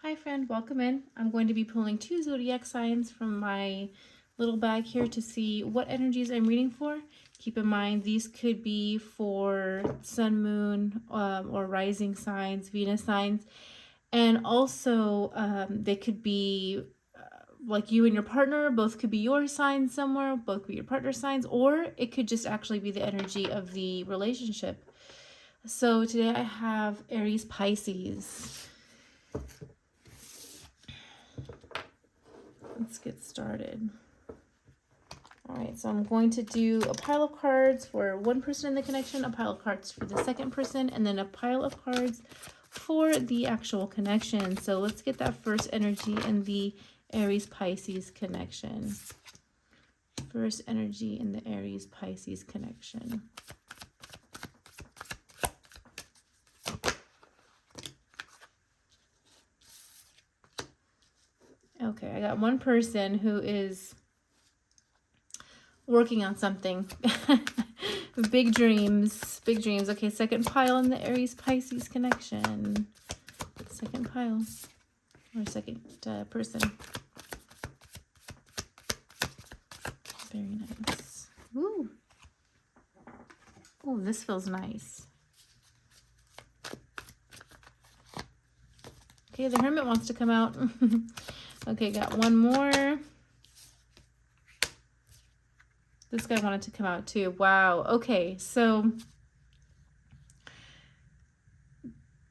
Hi friend, welcome in. I'm going to be pulling 2 zodiac signs from my little bag here to see what energies I'm reading for. Keep in mind these could be for sun, moon, or rising signs, Venus signs, and also they could be like you and your partner, both could be your signs somewhere, both could be your partner's signs, or it could just actually be the energy of the relationship. So today I have Aries, Pisces. Let's get started. All right, so I'm going to do a pile of cards for one person in the connection, a pile of cards for the second person, and then a pile of cards for the actual connection. So let's get that first energy in the Aries-Pisces connection. First energy in the Aries-Pisces connection. Okay, I got one person who is working on something. Big dreams, big dreams. Okay, second pile in the Aries-Pisces connection. Second pile, or second person. Very nice. Woo! Oh, this feels nice. Okay, the Hermit wants to come out. Okay, got one more. This guy wanted to come out too. Wow. Okay, so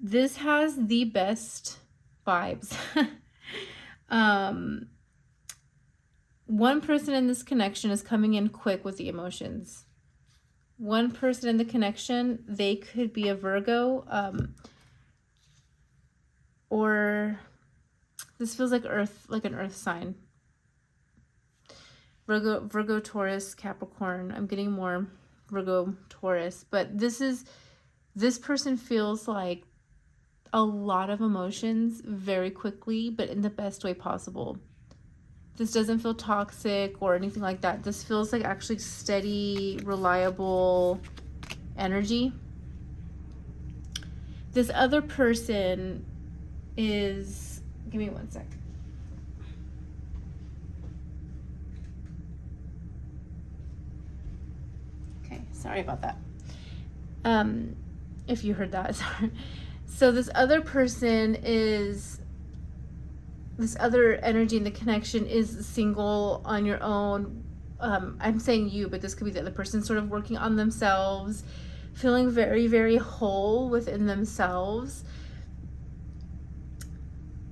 this has the best vibes. One person in this connection is coming in quick with the emotions. One person in the connection, they could be a Virgo, or this feels like Earth, like an Earth sign. Virgo, Taurus, Capricorn. I'm getting more Virgo, Taurus, but this person feels like a lot of emotions very quickly, but in the best way possible. This doesn't feel toxic or anything like that. This feels like actually steady, reliable energy. This other person is, give me one sec. Okay, sorry about that. If you heard that, sorry. So this other person is, this other energy in the connection is single, on your own. I'm saying you, but this could be the other person sort of working on themselves, feeling very, very whole within themselves.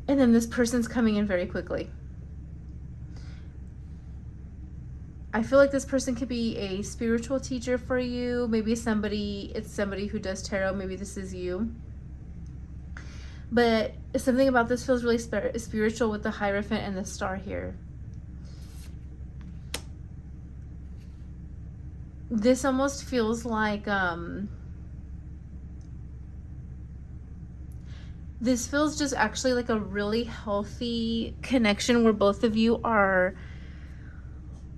And then this person's coming in very quickly. I feel like this person could be a spiritual teacher for you. Maybe it's somebody who does tarot. Maybe this is you. But something about this feels really spiritual with the Hierophant and the star here. This almost feels like, this feels just actually like a really healthy connection where both of you are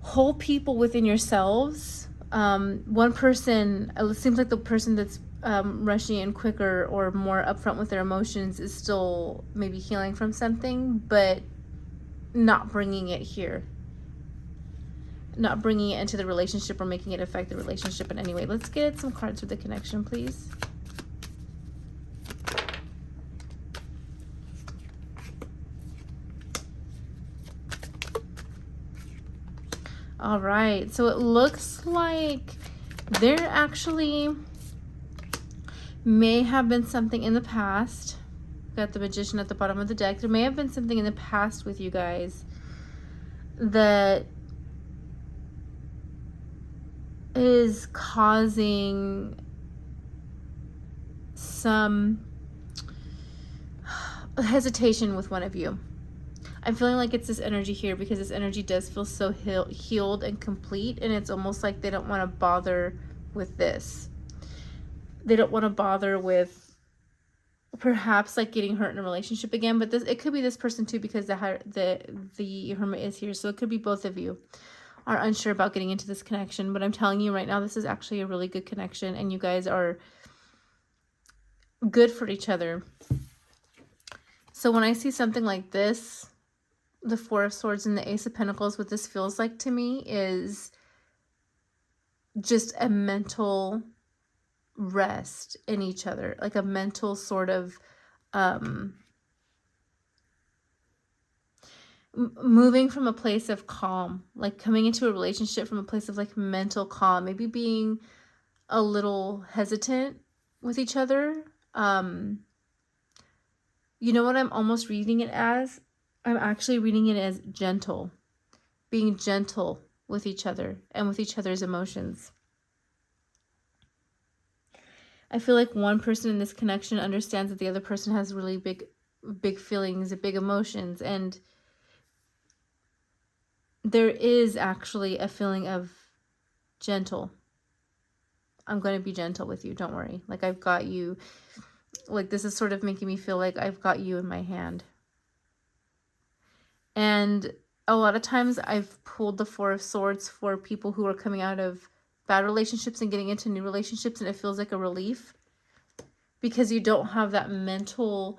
whole people within yourselves. One person, it seems like the person that's rushing in quicker or more upfront with their emotions is still maybe healing from something, but not bringing it here. Not bringing it into the relationship or making it affect the relationship in any way. Let's get some cards for the connection, please. All right, so it looks like there actually may have been something in the past. Got the Magician at the bottom of the deck. There may have been something in the past with you guys that is causing some hesitation with one of you. I'm feeling like it's this energy here because this energy does feel so healed and complete, and it's almost like they don't want to bother with this. They don't want to bother with perhaps like getting hurt in a relationship again, but it could be this person too, because the Hermit is here, so it could be both of you are unsure about getting into this connection. But I'm telling you right now, this is actually a really good connection, and you guys are good for each other. So when I see something like this, the Four of Swords and the Ace of Pentacles, what this feels like to me is just a mental rest in each other, like a mental sort of moving from a place of calm, like coming into a relationship from a place of like mental calm, maybe being a little hesitant with each other. You know what I'm almost reading it as? I'm actually reading it as gentle, being gentle with each other and with each other's emotions. I feel like one person in this connection understands that the other person has really big feelings, big emotions, and there is actually a feeling of gentle. I'm going to be gentle with you. Don't worry. Like, I've got you. Like, this is sort of making me feel like I've got you in my hand. And a lot of times I've pulled the Four of Swords for people who are coming out of bad relationships and getting into new relationships, and it feels like a relief because you don't have that mental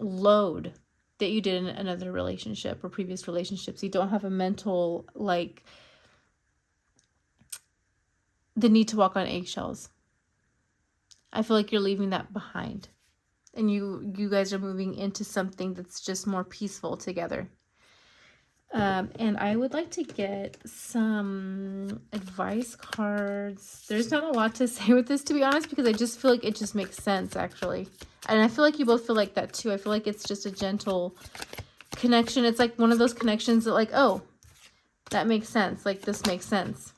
load that you did in another relationship or previous relationships. You don't have a mental, like, the need to walk on eggshells. I feel like you're leaving that behind, and you guys are moving into something that's just more peaceful together. And I would like to get some advice cards. There's not a lot to say with this, to be honest, because I just feel like it just makes sense, actually. And I feel like you both feel like that too. I feel like it's just a gentle connection. It's like one of those connections that, like, oh, that makes sense. Like, this makes sense.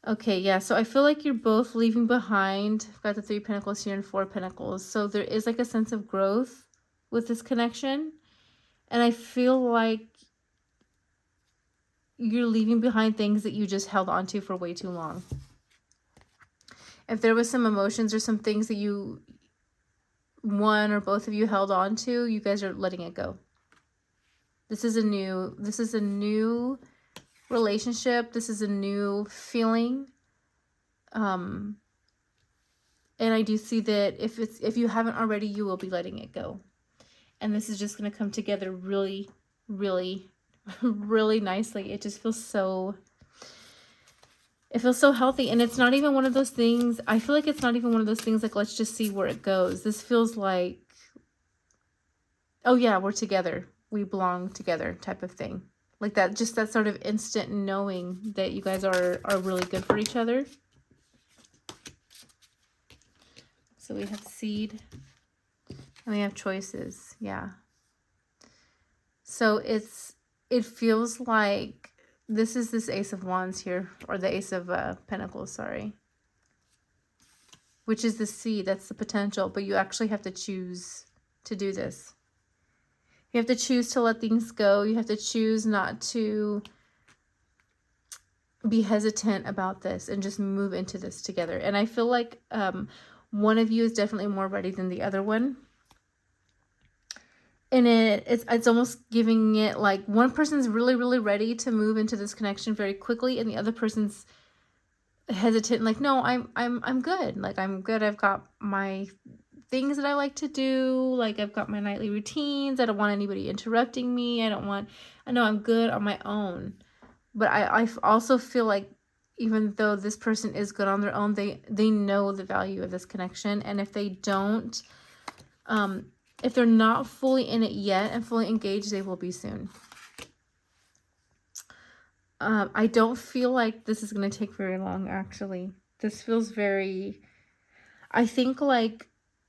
Okay, yeah, so I feel like you're both leaving behind. I've got the Three of Pentacles here and Four of Pentacles. So there is like a sense of growth with this connection. And I feel like you're leaving behind things that you just held on to for way too long. If there was some emotions or some things that you, one or both of you, held on to, you guys are letting it go. This is a new relationship. This is a new feeling. And I do see that if you haven't already, you will be letting it go. And this is just going to come together really, really, really nicely. It just feels so, it feels so healthy. And it's not even one of those things, I feel like it's not even one of those things like, let's just see where it goes. This feels like, oh yeah, we're together. We belong together type of thing. Like that, just that sort of instant knowing that you guys are really good for each other. So we have seed and we have choices. Yeah. So it feels like this is this Ace of Wands here, or the Ace of Pentacles, sorry. Which is the seed, that's the potential, but you actually have to choose to do this. You have to choose to let things go. You have to choose not to be hesitant about this and just move into this together. And I feel like one of you is definitely more ready than the other one. And it's almost giving it like one person's really, really ready to move into this connection very quickly, and the other person's hesitant, like, no, I'm good. Like, I'm good. I've got my things that I like to do. Like, I've got my nightly routines. I don't want anybody interrupting me. I know I'm good on my own. But I also feel like even though this person is good on their own, they know the value of this connection. And if they don't, if they're not fully in it yet and fully engaged, they will be soon. I don't feel like this is going to take very long, actually. This feels very, I think like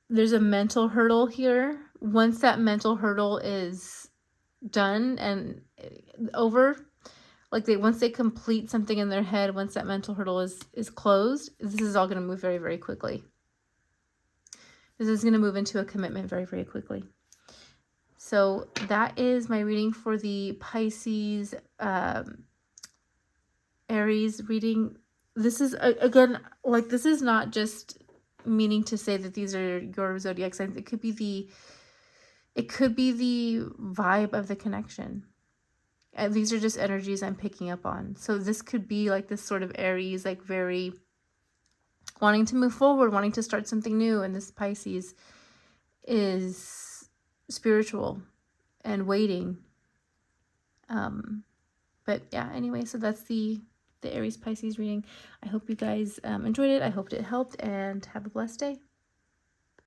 there's a mental hurdle here. Once that mental hurdle is done and over, like once they complete something in their head, once that mental hurdle is closed, this is all going to move very, very quickly. This is going to move into a commitment very, very quickly. So that is my reading for the Pisces, Aries reading. This is, again, like, this is not just meaning to say that these are your zodiac signs. It could be the vibe of the connection. And these are just energies I'm picking up on. So this could be like this sort of Aries, like very wanting to move forward, wanting to start something new. And this Pisces is spiritual and waiting. But yeah, anyway, so that's the Aries Pisces reading. I hope you guys enjoyed it. I hope it helped, and have a blessed day.